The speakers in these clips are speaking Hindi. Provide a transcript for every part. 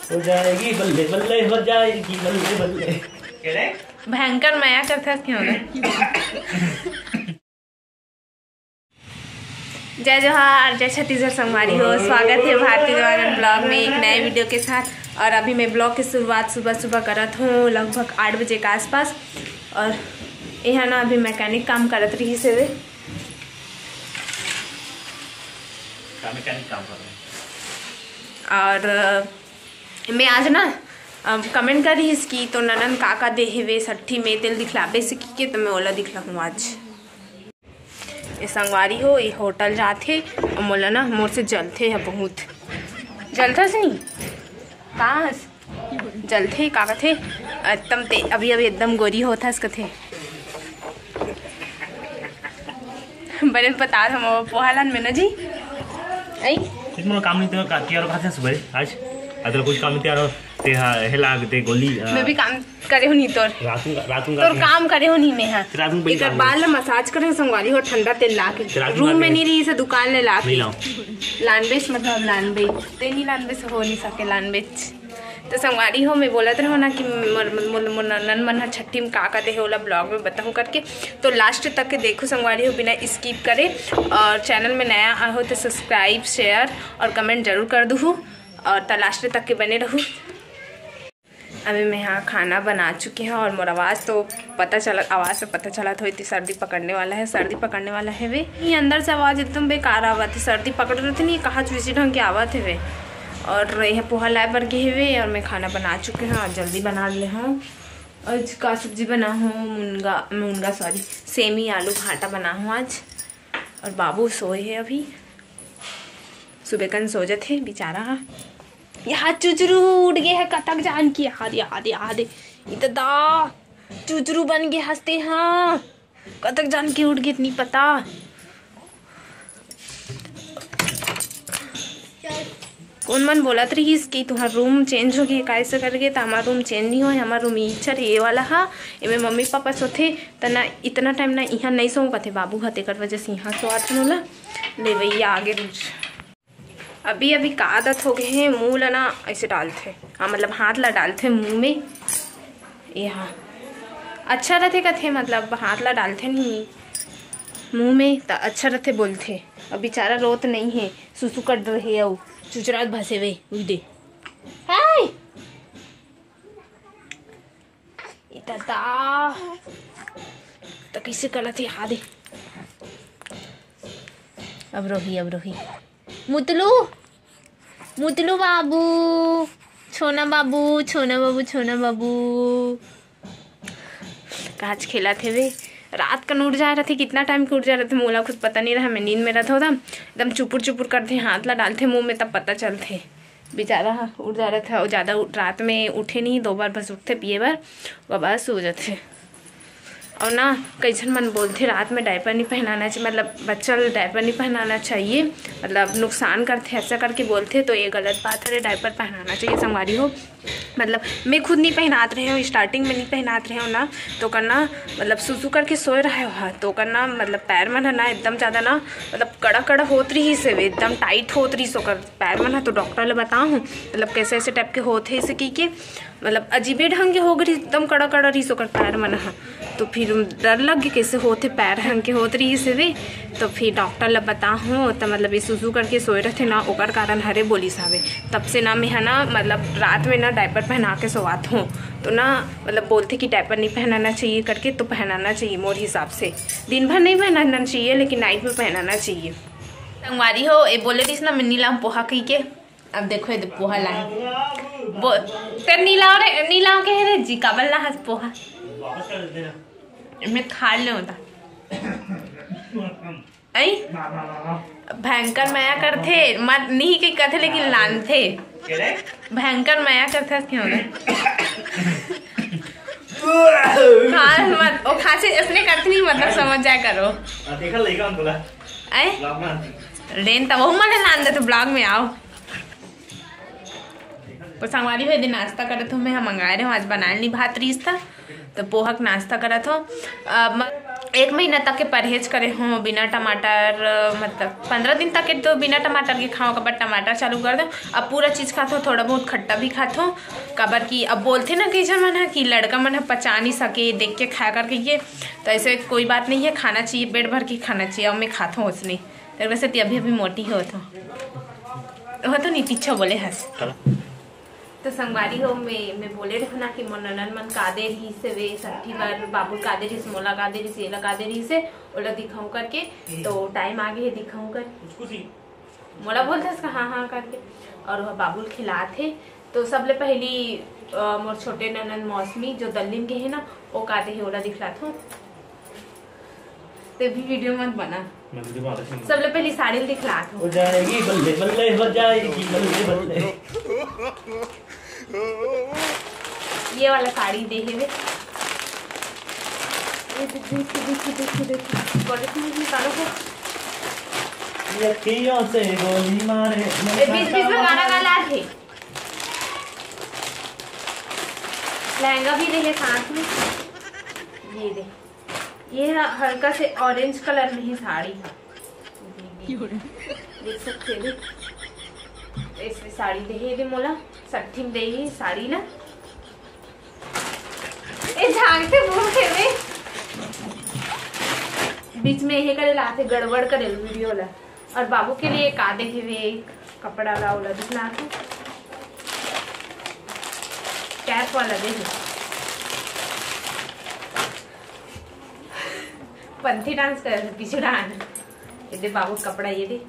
हो जाएगी बल्ले बल्ले, हो जाएगी बल्ले बल्ले। भयंकर माया करता क्यों ना। जय जोहार, जय छत्तीसगढ़ संगवारी हो। स्वागत है भारतीय जवान ब्लॉग में एक नए वीडियो के साथ। और अभी मैं ब्लॉग की शुरुआत सुबह सुबह करत हूँ, लगभग 8 बजे के आसपास। और यहाँ ना अभी मैकेनिक काम करत रही से वे मैकेनिक काम कर रहे हैं। और मैं आज ना कमेंट कर रही इसकी तो ननन काका दे हेवे सट्ठी में तेल दिखलाबे से की के तो मैं ओला दिखला हूँ आज। ये संगवारी हो, ये होटल जाते और मोला ना मोर से जलते है बहुत। जलता से नहीं कहाँ जलते का थे एकदम ते अभी अभी एकदम गोरी होता इसका थे बने बता हम पोहालान में ना जी आई इतना काम नहीं तो काटिया और खाते सुबह आज अदर कुछ काम नहीं यार ते हेला ते गोली मैं भी काम करे हो नहीं तोर काम करे हो नहीं मैं हां एक बाल मसाज करे संगवारी हो ठंडा तेल ला के रूम में नहीं रही से दुकान ले ला के लानबेच मतलब लानबेच ते नहीं लानबेच हो नहीं सके लानबेच तो संगवारी हो मैं बोलत रहो ना कि नन मन छट्टी में का दे होला ब्लॉग में बताऊँ करके। तो लास्ट तक के देखो संगवारी हो बिना स्किप करे। और चैनल में नया हो तो सब्सक्राइब शेयर और कमेंट जरूर कर दूँ और तो लास्ट तक के बने रहूँ। अभी मैं यहाँ खाना बना चुकी हूँ और मोर आवाज़ तो पता चला, आवाज़ से पता चला तो इतनी सर्दी पकड़ने वाला है, सर्दी पकड़ने वाला है वे। ये अंदर से आवाज़ एकदम बेकार आवा थी, सर्दी पकड़ रही थी नहीं कहा चूसी ढंग की आवा थे वे। और यह पोहा लाए पर गए हुए और मैं खाना बना चुकी हूँ और जल्दी बना ले हूँ। आज का सब्जी बना हूँ मुनगा सॉरी सेमी आलू भाटा बना हूँ आज। और बाबू सोए है अभी, सुबह कन सो जाते बेचारा। यहाँ चुचरू उड़ गए है कतक जान की याद याद याद इतना चुचरू बन गए हंसते हाँ कतक जान की उड़ गई इतनी पता। कौन मन बोलत रही इसकी तुम्हारा रूम चेंज हो गया कैसे कर गए तो हमारा रूम चेंज नहीं हो, हमारा रूम इच्छर ये वाला हा इमें मम्मी पापा सोते तो ना इतना टाइम ना यहाँ नहीं सो कथे बाबू हते कर वजह से यहाँ सो आते ना ले भैया आगे अभी अभी का आदत हो गए हैं मुँह ला ना ऐसे डालते हाँ मतलब हाथ ला डालते मुँह में यहाँ अच्छा रहते कथे मतलब हाथ ला डालते नहीं मुँह में तो अच्छा रहते बोलते। अब बेचारा रोत नहीं है सुसु कर रहे है चुचरात भसे वे उदे हाय इतना तो कैसे करते याद है। अब रोही मुतलू मुतलू बाबू छोना बाबू छोना बाबू छोना बाबू काच खेला थे वे रात का उठ जा रहे थे कितना टाइम के उठ जा रहे थे मोला खुद पता नहीं रहा। मैं नींद में रहता होता एकदम चुपुर चुपुर करते हाथ ला डालते मुंह में तब पता चलते बेचारा उठ जा रहा था। और ज़्यादा रात में उठे नहीं, 2 बार बस उठते पिए बार वह बस सो जाते। और ना कैसन मन बोलते रात में डायपर नहीं पहनाना चाहिए, मतलब बच्चा डायपर नहीं पहनाना चाहिए, मतलब नुकसान करते ऐसा करके बोलते। तो ये गलत बात है, डायपर पहनाना चाहिए संगवारी हो। मतलब मैं खुद नहीं पहनाते रहे हूँ, स्टार्टिंग में नहीं पहनाते रहे हो ना तो करना मतलब सुसु करके सोए रहे हो तो करना मतलब पैर में ना एकदम ज़्यादा ना मतलब कड़ा कड़ा होत रही से एकदम टाइट होत रही सो कर पैर में ना। तो डॉक्टर ले बताऊँ मतलब कैसे ऐसे टाइप के होते इसे की के मतलब अजीबे ढंग के हो गई एकदम कड़ा कड़ा रही सो कर पैर में ना। तो फिर डर लग गए कैसे होते पैर ढंग के होत रही से वे। तो फिर डॉक्टर ले बताऊँ तो मतलब ये सुसु करके सोए रहे थे ना ओकर कारण हरे बोली सावे। तब से ना मैं है ना मतलब रात में ना डायपर पहना के सोवात हूँ तो ना मतलब बोलते कि डायपर नहीं पहनाना चाहिए करके। तो पहनाना चाहिए मोर हिसाब से, दिन भर नहीं पहनाना चाहिए लेकिन नाइट में पहनाना चाहिए। संगवारी हो ये बोले थी ना मैं नीलाम पोहा कही के। अब देखो ये पोहा लाए तेरे नीलाव के रे जी काबल ला पोहा मैं खा ले होता आई भयंकर माया करते मत नहीं के कथे लेकिन लान थे भयंकर माया करते क्यों खास मत ओ खासे इसने करती नहीं मतलब समझ जाए करो देखा लेगा बोला आई लेन तब वो मैंने लान दे तो ब्लॉग में आओ। तो संगवारी हुए दिन नाश्ता करे तो मैं मंगाए रहे हूँ आज बनाने नहीं भात रीस था तो पोहा का नाश्ता करा था। 1 महीना तक के परहेज करे हो बिना टमाटर, मतलब 15 दिन तक के तो बिना टमाटर के खाओ, कबर टमाटर चालू कर दो। अब पूरा चीज़ खाते हो, थोड़ा बहुत खट्टा भी खाते हो कबर की। अब बोलते ना कि मन है कि लड़का मन है पचा नहीं सके देख के खा करके, ये तो ऐसे कोई बात नहीं है, खाना चाहिए, पेट भर के खाना चाहिए। अब मैं खाता हूँ उसने तो वैसे तो अभी मोटी हो तो नहीं पीछा बोले हंस तो संगवारी हो मैं बोले रहो ना कि मनन मन कादे रही से वे सठी बार बाबू कादे रही से मोला कादे रही से एला कादे रही से ओला दिखाऊं करके, तो टाइम आगे है दिखाऊं कर मोला बोलते इसका हाँ करके। और वह बाबुल खिलाते तो सबले पहली मोर छोटे ननन मौसमी जो दल्लीन के है ना वो कादे है ओला दिखलात हूँ। तो भी वीडियो मत बना, सबले पहली साड़ी दिखलात हूँ। हो जाएगी बल्ले बल्ले, हो जाएगी बल्ले बल्ले। ये वाला साड़ी देखे वे, अखियों से गोली मारे, बीच में गाना गा थे। लहंगा भी देखे साथ में, ये दे, ये हल्का से ऑरेंज कलर में ही साड़ी है, देख सकते हैं। ऐसे साड़ी दे मोला सट्ठी में दे साड़ी ना ए झांकते भूखे में बीच में यही करे लाते गड़बड़ करे वीडियो ला। और बाबू के लिए का देखे हुए कपड़ा ला ओला दिखला कैप वाला देखे पंथी डांस कर पीछे डांस ये दे बाबू कपड़ा ये दे,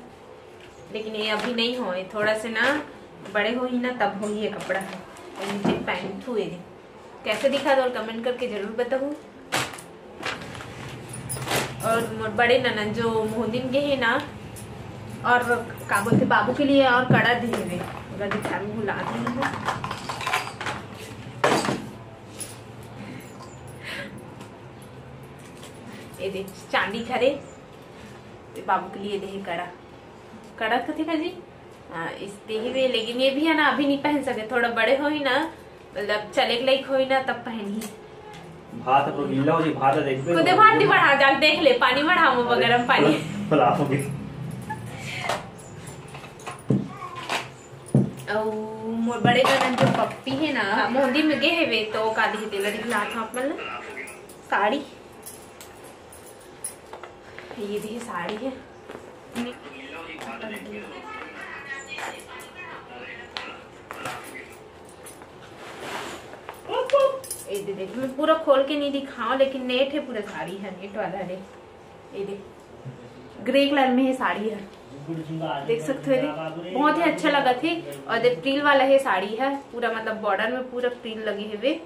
लेकिन ये अभी नहीं हो, थोड़ा से ना बड़े हो ही ना तब हो ये कपड़ा है। और नीचे पैंट हुए दे कैसे दिखा दो और कमेंट करके जरूर बताओ। और बड़े ननन जो मोहदिन के है ना, और का बोलते बाबू के लिए और कड़ा दे हुए दिखा भुला दी ये दे चांदी खरे बाबू के लिए दे कड़ा कथे का जी इस देही, लेकिन ये भी है ना अभी नहीं पहन सके, थोड़ा बड़े हो ही ना, मतलब चले के लायक हो ही ना तब पहनी। भात तो गीला हो जी, भात देख बे खुदे भात नहीं बढ़ा जा देख ले, पानी बढ़ाओ गरम पानी बुलाओगे। मोर बड़े ननन जो पप्पी है ना मोहंदी में गए वे तो का दी तेला दिखला था अपन साड़ी, ये भी साड़ी है देख मैं पूरा खोल के नहीं दिखाऊं, लेकिन नेट है पूरा साड़ी है, नेट वाला है ये देख ग्रे कलर में है साड़ी है, देख सकते हो बहुत ही अच्छा लगा थे। और देख प्रिल वाला है साड़ी है पूरा, मतलब बॉर्डर में पूरा प्रिल लगे हुए।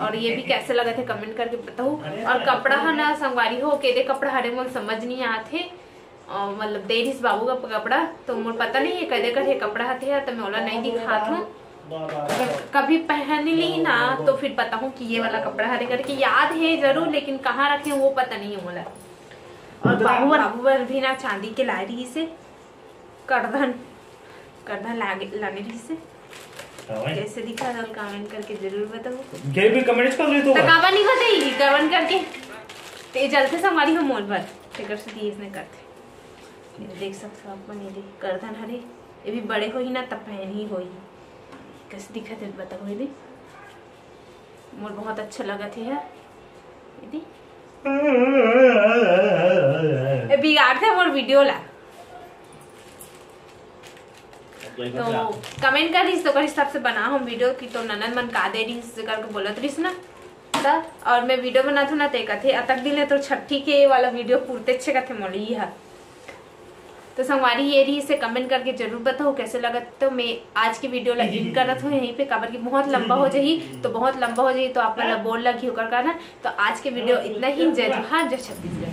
और ये भी कैसे लगा थे कमेंट करके बताओ। और कपड़ा है ना संगवारी हो के दे कपड़ा हरे मोल समझ नहीं आते, मतलब दे रही बाबू का कपड़ा तो मोर पता नहीं है कदे कदे कपड़ा थे तो मैं ओला नहीं दिखात हूँ, कभी पहन ली ना तो फिर पता हूँ कि ये वाला कपड़ा हरे करके याद है जरूर, लेकिन कहाँ रखे वो पता नहीं है मोला। और बाबू पर भी ना चांदी के ला रही से करधन लाने रही से कैसे दिखा था कमेंट करके जरूर बताओ। ये भी कमेंट्स कर ले तो काबा नहीं बताई कमेंट करके ते जलते से हमारी हम मोल भर फिकर से दिए इसने करते देख सकते हो आप मन ये करधन हरे ये भी बड़े हो ही ना तब पहन ही हो, कैसे दिखा थे बताओ। ये मोर बहुत अच्छा लगा थे यार, ये बिगाड़ थे मोर वीडियो ला तो कमेंट कर रही तो हिसाब से बना हम वीडियो की तो ननन मन का दे रही करके बोलत रही ना था। और मैं वीडियो बना थू ना ते कथे अतक दिन तो छठी के वाला वीडियो पूरते अच्छे कथे मोली है तो संगवारी ये रही से कमेंट करके जरूर बताओ कैसे लगा। तो मैं आज की वीडियो एंड करत हूँ यहीं पे कबर की बहुत लंबा हो जाही तो बहुत लंबा हो जाही तो आप बोल लगी होकर करना। तो आज के वीडियो इतना ही, जय जोहार जय छत्तीसगढ़।